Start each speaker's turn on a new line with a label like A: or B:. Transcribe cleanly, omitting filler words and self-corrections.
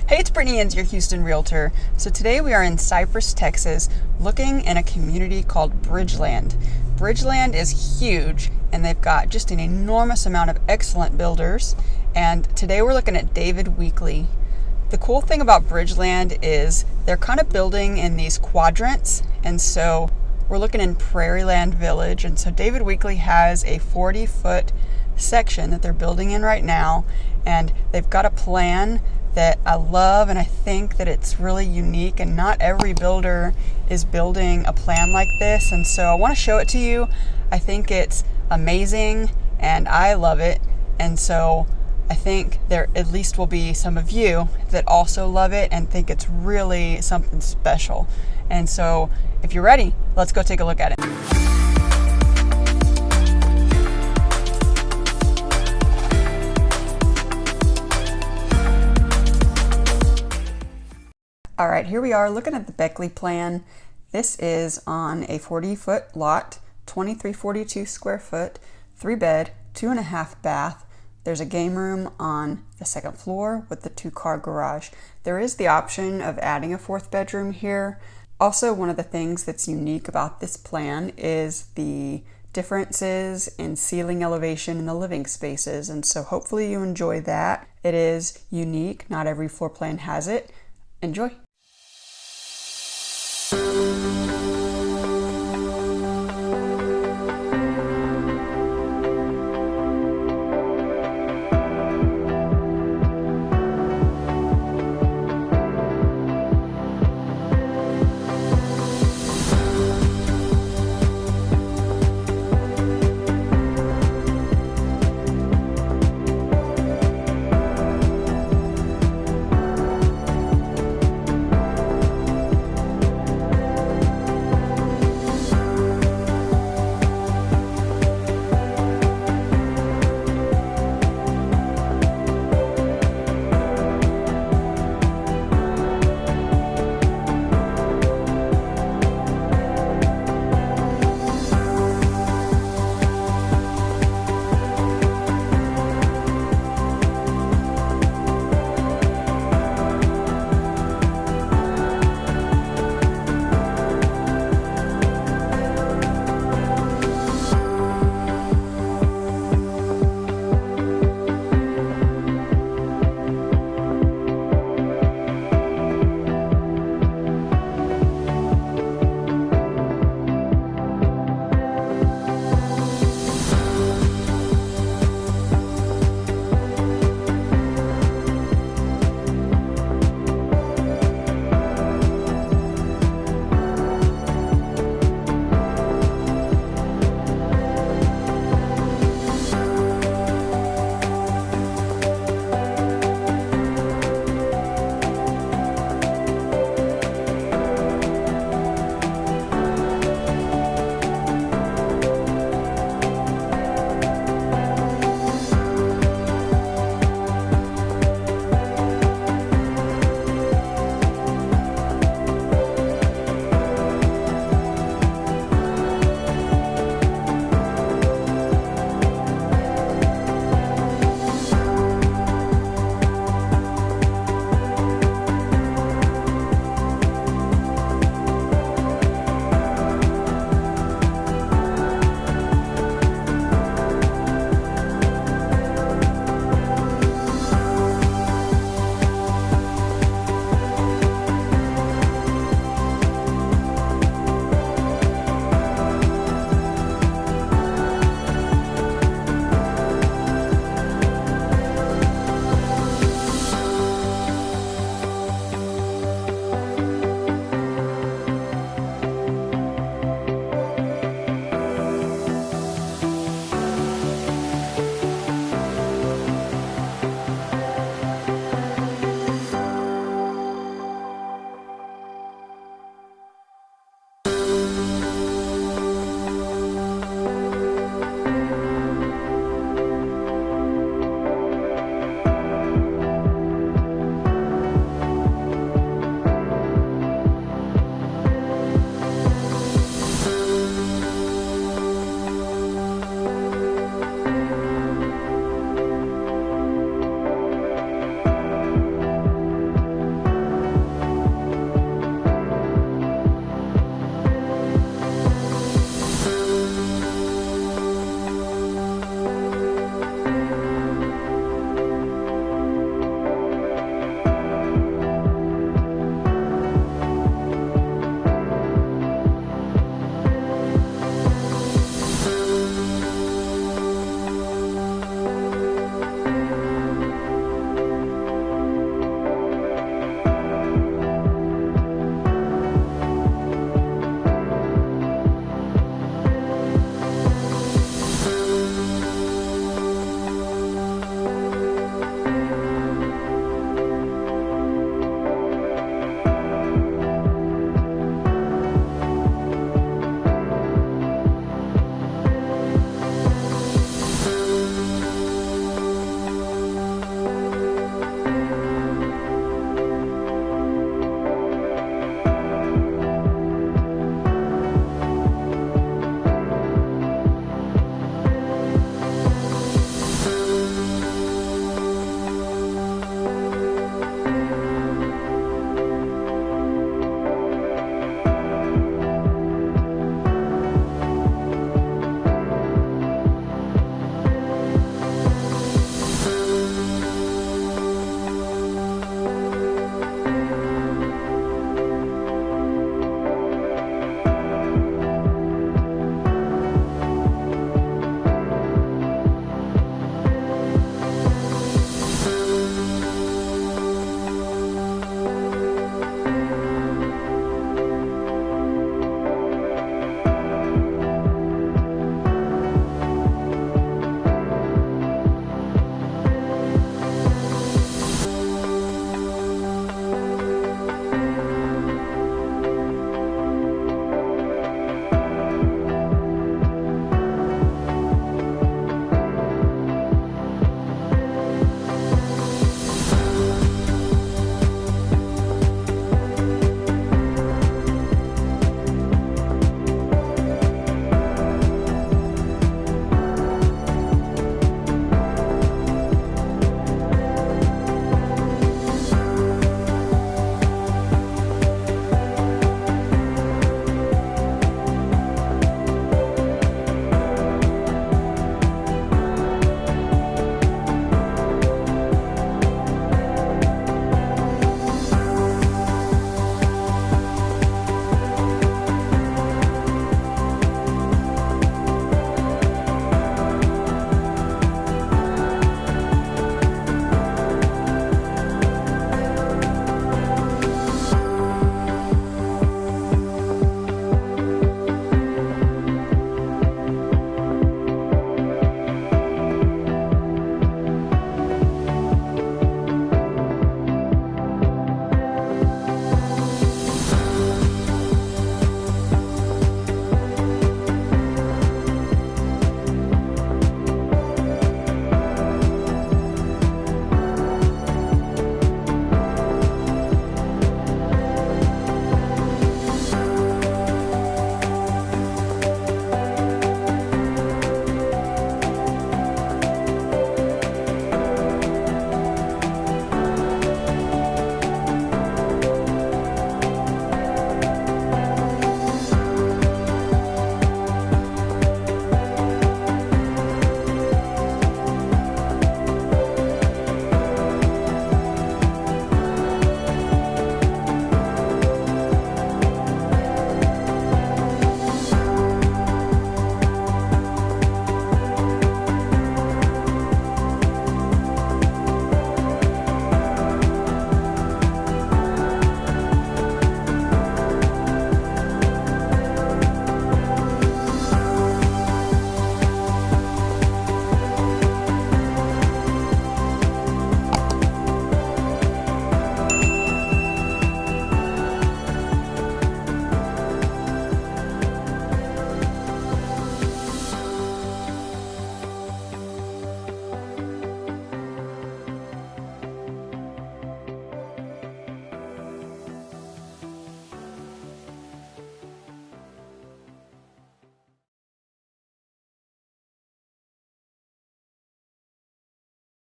A: Hey, it's Brittany Inns, your Houston realtor. So today we are in Cypress, Texas, looking in a community called Bridgeland. Bridgeland is huge, and they've got just an enormous amount of excellent builders. And today we're looking at David Weekley. The cool thing about Bridgeland is they're kind of building in these quadrants, and so we're looking in Prairieland Village. And so David Weekley has a 40-foot section that they're building in right now, and they've got a plan that I love, and I think that it's really unique, and not every builder is building a plan like this, and so I want to show it to you. I think it's amazing and I love it, and so I think there at least will be some of you that also love it and think it's really something special. And so if you're ready, let's go take a look at it. All right, here we are looking at the Beckley plan. This is on a 40-foot lot, 2342 square foot, 3-bed, 2.5 bath. There's a game room on the second floor with the 2-car garage. There is the option of adding a 4th bedroom here. Also, one of the things that's unique about this plan is the differences in ceiling elevation in the living spaces, and so hopefully you enjoy that. It is unique, not every floor plan has it. Enjoy.